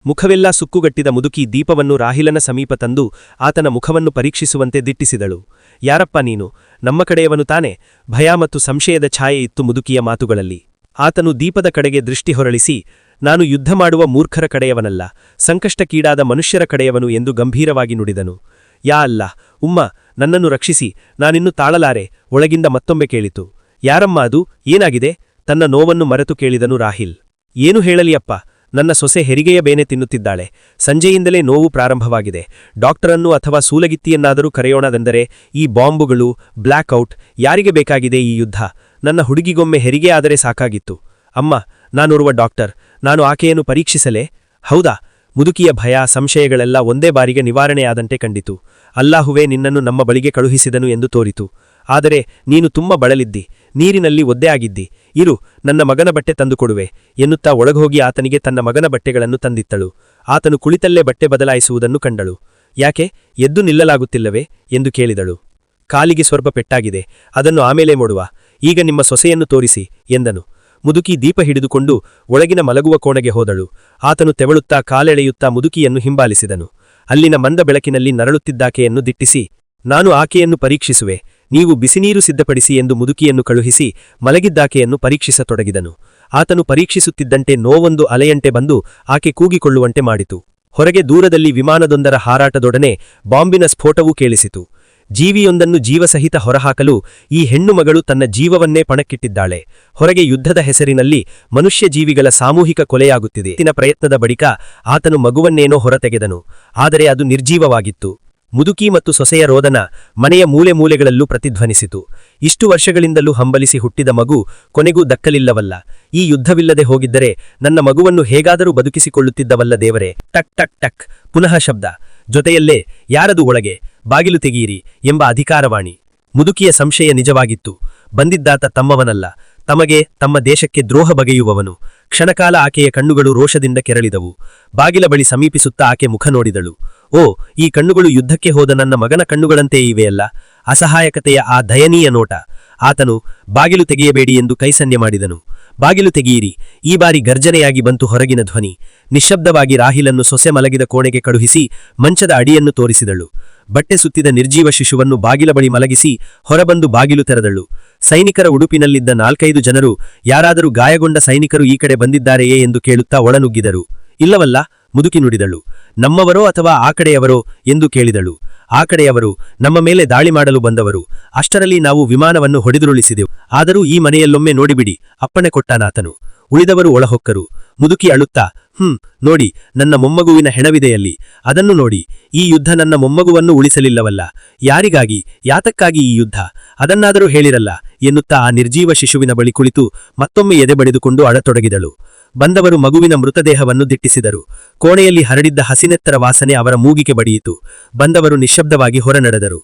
ಮುಖವೆಲ್ಲ ಸುಕ್ಕುಗಟ್ಟಿದ ಮುದುಕಿ ದೀಪವನ್ನು ರಾಹಿಲನ ಸಮೀಪ ತಂದು ಆತನ ಮುಖವನ್ನು ಪರೀಕ್ಷಿಸುವಂತೆ ದಿಟ್ಟಿಸಿದಳು. ಯಾರಪ್ಪ ನೀನು? ನಮ್ಮ ಕಡೆಯವನು ತಾನೆ? ಭಯ ಮತ್ತು ಸಂಶಯದ ಛಾಯೆ ಇತ್ತು ಮುದುಕಿಯ ಮಾತುಗಳಲ್ಲಿ. ಆತನು ದೀಪದ ಕಡೆಗೆ ದೃಷ್ಟಿ ಹೊರಳಿಸಿ, ನಾನು ಯುದ್ಧ ಮಾಡುವ ಮೂರ್ಖರ ಕಡೆಯವನಲ್ಲ, ಸಂಕಷ್ಟಕ್ಕೀಡಾದ ಮನುಷ್ಯರ ಕಡೆಯವನು ಎಂದು ಗಂಭೀರವಾಗಿ ನುಡಿದನು. ಯಾ ಅಲ್ಲ, ಉಮ್ಮ, ನನ್ನನ್ನು ರಕ್ಷಿಸಿ, ನಾನಿನ್ನು ತಾಳಲಾರೆ, ಒಳಗಿಂದ ಮತ್ತೊಮ್ಮೆ ಕೇಳಿತು. ಯಾರಮ್ಮ ಅದು? ಏನಾಗಿದೆ? ತನ್ನ ನೋವನ್ನು ಮರೆತು ಕೇಳಿದನು ರಾಹಿಲ್. ಏನು ಹೇಳಲಿಯಪ್ಪ, ನನ್ನ ಸೊಸೆ ಹೆರಿಗೆಯ ಬೇನೆ ತಿನ್ನುತ್ತಿದ್ದಾಳೆ. ಸಂಜೆಯಿಂದಲೇ ನೋವು ಪ್ರಾರಂಭವಾಗಿದೆ. ಡಾಕ್ಟರನ್ನು ಅಥವಾ ಸೂಲಗಿತ್ತಿಯನ್ನಾದರೂ ಕರೆಯೋಣವೆಂದರೆ ಈ ಬಾಂಬುಗಳು, ಬ್ಲ್ಯಾಕ್ಔಟ್, ಯಾರಿಗೆ ಬೇಕಾಗಿದೆ ಈ ಯುದ್ಧ? ನನ್ನ ಹುಡುಗಿಗೊಮ್ಮೆ ಹೆರಿಗೆ ಆದರೆ ಸಾಕಾಗಿತ್ತು. ಅಮ್ಮ, ನಾನೋರ್ವ ಡಾಕ್ಟರ್, ನಾನು ಆಕೆಯನ್ನು ಪರೀಕ್ಷಿಸಲೇ? ಹೌದಾ? ಮುದುಕಿಯ ಭಯ, ಸಂಶಯಗಳೆಲ್ಲ ಒಂದೇ ಬಾರಿಗೆ ನಿವಾರಣೆಯಾದಂತೆ ಕಂಡಿತು. ಅಲ್ಲಾಹುವೇ ನಿನ್ನನ್ನು ನಮ್ಮ ಬಳಿಗೆ ಕಳುಹಿಸಿದನು ಎಂದು ತೋರಿತು. ಆದರೆ ನೀನು ತುಂಬ ಬಳಲಿದ್ದಿ, ನೀರಿನಲ್ಲಿ ಒದ್ದೆ ಆಗಿದ್ದಿ. ಇರು, ನನ್ನ ಮಗನ ಬಟ್ಟೆ ತಂದುಕೊಡುವೆ ಎನ್ನುತ್ತಾ ಒಳಗೋಗಿ ಆತನಿಗೆ ತನ್ನ ಮಗನ ಬಟ್ಟೆಗಳನ್ನು ತಂದಿತ್ತಳು. ಆತನು ಕುಳಿತಲ್ಲೇ ಬಟ್ಟೆ ಬದಲಾಯಿಸುವುದನ್ನು ಕಂಡಳು. ಯಾಕೆ, ಎದ್ದು ನಿಲ್ಲಲಾಗುತ್ತಿಲ್ಲವೇ ಎಂದು ಕೇಳಿದಳು. ಕಾಲಿಗೆ ಸ್ವಲ್ಪ ಪೆಟ್ಟಾಗಿದೆ, ಅದನ್ನು ಆಮೇಲೆ ನೋಡುವ, ಈಗ ನಿಮ್ಮ ಸೊಸೆಯನ್ನು ತೋರಿಸಿ ಎಂದನು. ಮುದುಕಿ ದೀಪ ಹಿಡಿದುಕೊಂಡು ಒಳಗಿನ ಮಲಗುವ ಕೋಣೆಗೆ ಹೋದಳು. ಆತನು ತೆವಳುತ್ತಾ ಕಾಲೆಳೆಯುತ್ತಾ ಮುದುಕಿಯನ್ನು ಹಿಂಬಾಲಿಸಿದನು. ಅಲ್ಲಿನ ಮಂದ ಬೆಳಕಿನಲ್ಲಿ ನರಳುತ್ತಿದ್ದಾಕೆಯನ್ನು ದಿಟ್ಟಿಸಿ, ನಾನು ಆಕೆಯನ್ನು ಪರೀಕ್ಷಿಸುವೆ, ನೀವು ಬಿಸಿನೀರು ಸಿದ್ಧಪಡಿಸಿ ಎಂದು ಮುದುಕಿಯನ್ನು ಕಳುಹಿಸಿ ಮಲಗಿದ್ದಾಕೆಯನ್ನು ಪರೀಕ್ಷಿಸತೊಡಗಿದನು. ಆತನು ಪರೀಕ್ಷಿಸುತ್ತಿದ್ದಂತೆ ನೋವೊಂದು ಅಲೆಯಂತೆ ಬಂದು ಆಕೆ ಕೂಗಿಕೊಳ್ಳುವಂತೆ ಮಾಡಿತು. ಹೊರಗೆ ದೂರದಲ್ಲಿ ವಿಮಾನದೊಂದರ ಹಾರಾಟದೊಡನೆ ಬಾಂಬಿನ ಸ್ಫೋಟವೂ ಕೇಳಿಸಿತು. ಜೀವಿಯೊಂದನ್ನು ಜೀವಸಹಿತ ಹೊರಹಾಕಲು ಈ ಹೆಣ್ಣು ಮಗಳು ತನ್ನ ಜೀವವನ್ನೇ ಪಣಕ್ಕಿಟ್ಟಿದ್ದಾಳೆ. ಹೊರಗೆ ಯುದ್ಧದ ಹೆಸರಿನಲ್ಲಿ ಮನುಷ್ಯ ಜೀವಿಗಳ ಸಾಮೂಹಿಕ ಕೊಲೆಯಾಗುತ್ತಿದೆ. ಪ್ರಯತ್ನದ ಬಳಿಕ ಆತನು ಮಗುವನ್ನೇನೋ ಹೊರತೆಗೆದನು, ಆದರೆ ಅದು ನಿರ್ಜೀವವಾಗಿತ್ತು. ಮುದುಕಿ ಮತ್ತು ಸೊಸೆಯ ರೋದನ ಮನೆಯ ಮೂಲೆ ಮೂಲೆಗಳಲ್ಲೂ ಪ್ರತಿಧ್ವನಿಸಿತು. ಇಷ್ಟು ವರ್ಷಗಳಿಂದಲೂ ಹಂಬಲಿಸಿ ಹುಟ್ಟಿದ ಮಗು ಕೊನೆಗೂ ದಕ್ಕಲಿಲ್ಲವಲ್ಲ. ಈ ಯುದ್ಧವಿಲ್ಲದೆ ಹೋಗಿದ್ದರೆ ನನ್ನ ಮಗುವನ್ನು ಹೇಗಾದರೂ ಬದುಕಿಸಿಕೊಳ್ಳುತ್ತಿದ್ದವಲ್ಲ ದೇವರೇ. ಟಕ್ ಟಕ್ ಟಕ್, ಪುನಃ ಶಬ್ದ. ಜೊತೆಯಲ್ಲೇ, ಯಾರದು ಒಳಗೆ, ಬಾಗಿಲು ತೆಗೆಯಿರಿ ಎಂಬ ಅಧಿಕಾರವಾಣಿ. ಮುದುಕಿಯ ಸಂಶಯ ನಿಜವಾಗಿತ್ತು. ಬಂದಿದ್ದಾತ ತಮ್ಮವನಲ್ಲ, ತಮಗೆ, ತಮ್ಮ ದೇಶಕ್ಕೆ ದ್ರೋಹ ಬಗೆಯುವವನು. ಕ್ಷಣಕಾಲ ಆಕೆಯ ಕಣ್ಣುಗಳು ರೋಷದಿಂದ ಕೆರಳಿದವು. ಬಾಗಿಲ ಬಳಿ ಸಮೀಪಿಸುತ್ತಾ ಆಕೆ ಮುಖ ನೋಡಿದಳು. ಓ, ಈ ಕಣ್ಣುಗಳು ಯುದ್ಧಕ್ಕೆ ಹೋದ ನನ್ನ ಮಗನ ಕಣ್ಣುಗಳಂತೆ ಇವೆಯಲ್ಲ. ಅಸಹಾಯಕತೆಯ ಆ ದಯನೀಯ ನೋಟ. ಆತನು ಬಾಗಿಲು ತೆಗೆಯಬೇಡಿ ಎಂದು ಕೈಸನ್ನೆ ಮಾಡಿದನು. ಬಾಗಿಲು ತೆಗೆಯಿರಿ. ಈ ಬಾರಿ ಗರ್ಜನೆಯಾಗಿ ಬಂತು ಹೊರಗಿನ ಧ್ವನಿ. ನಿಶ್ಶಬ್ದವಾಗಿ ರಾಹಿಲನ್ನು ಸೊಸೆ ಮಲಗಿದ ಕೋಣೆಗೆ ಕಳುಹಿಸಿ ಮಂಚದ ಅಡಿಯನ್ನು ತೋರಿಸಿದಳು. ಬಟ್ಟೆ ಸುತ್ತಿದ ನಿರ್ಜೀವ ಶಿಶುವನ್ನು ಬಾಗಿಲ ಬಳಿ ಮಲಗಿಸಿ ಹೊರಬಂದು ಬಾಗಿಲು ತೆರೆದಳು. ಸೈನಿಕರ ಉಡುಪಿನಲ್ಲಿದ್ದ 4-5 ಜನರು ಯಾರಾದರೂ ಗಾಯಗೊಂಡ ಸೈನಿಕರು ಈ ಕಡೆ ಬಂದಿದ್ದಾರೆಯೇ ಎಂದು ಕೇಳುತ್ತಾ ಒಳನುಗ್ಗಿದರು. ಇಲ್ಲವಲ್ಲ, ಮುದುಕಿ ನುಡಿದಳು. ನಮ್ಮವರೋ ಅಥವಾ ಆ ಕಡೆಯವರೋ ಎಂದು ಕೇಳಿದಳು. ಆ ಕಡೆಯವರು, ನಮ್ಮ ಮೇಲೆ ದಾಳಿ ಮಾಡಲು ಬಂದವರು. ಅಷ್ಟರಲ್ಲಿ ನಾವು ವಿಮಾನವನ್ನು ಹೊಡೆದುರುಳಿಸಿದೆವು. ಆದರೂ ಈ ಮನೆಯಲ್ಲೊಮ್ಮೆ ನೋಡಿಬಿಡಿ, ಅಪ್ಪಣೆ ಕೊಟ್ಟಾನಾತನು. ಉಳಿದವರು ಒಳಹೊಕ್ಕರು. ಮುದುಕಿ ಅಳುತ್ತಾ, ನೋಡಿ, ನನ್ನ ಮೊಮ್ಮಗುವಿನ ಹೆಣವಿದೆಯಲ್ಲಿ, ಅದನ್ನು ನೋಡಿ. ಈ ಯುದ್ಧ ನನ್ನ ಮೊಮ್ಮಗುವನ್ನು ಉಳಿಸಲಿಲ್ಲವಲ್ಲ. ಯಾರಿಗಾಗಿ, ಯಾತಕ್ಕಾಗಿ ಈ ಯುದ್ಧ? ಅದನ್ನಾದರೂ ಹೇಳಿರಲ್ಲ ಎನ್ನುತ್ತಾ ಆ ನಿರ್ಜೀವ ಶಿಶುವಿನ ಬಳಿ ಕುಳಿತು ಮತ್ತೊಮ್ಮೆ ಎದೆ ಬಡಿದುಕೊಂಡು ಅಳತೊಡಗಿದಳು. ಬಂದವರು ಮಗುವಿನ ಮೃತದೇಹವನ್ನು ದಿಟ್ಟಿಸಿದರು. ಕೋಣೆಯಲ್ಲಿ ಹರಡಿದ್ದ ಹಸಿನೆತ್ತರ ವಾಸನೆ ಅವರ ಮೂಗಿಗೆ ಬಡಿಯಿತು. ಬಂದವರು ನಿಶ್ಶಬ್ದವಾಗಿ ಹೊರನಡೆದರು.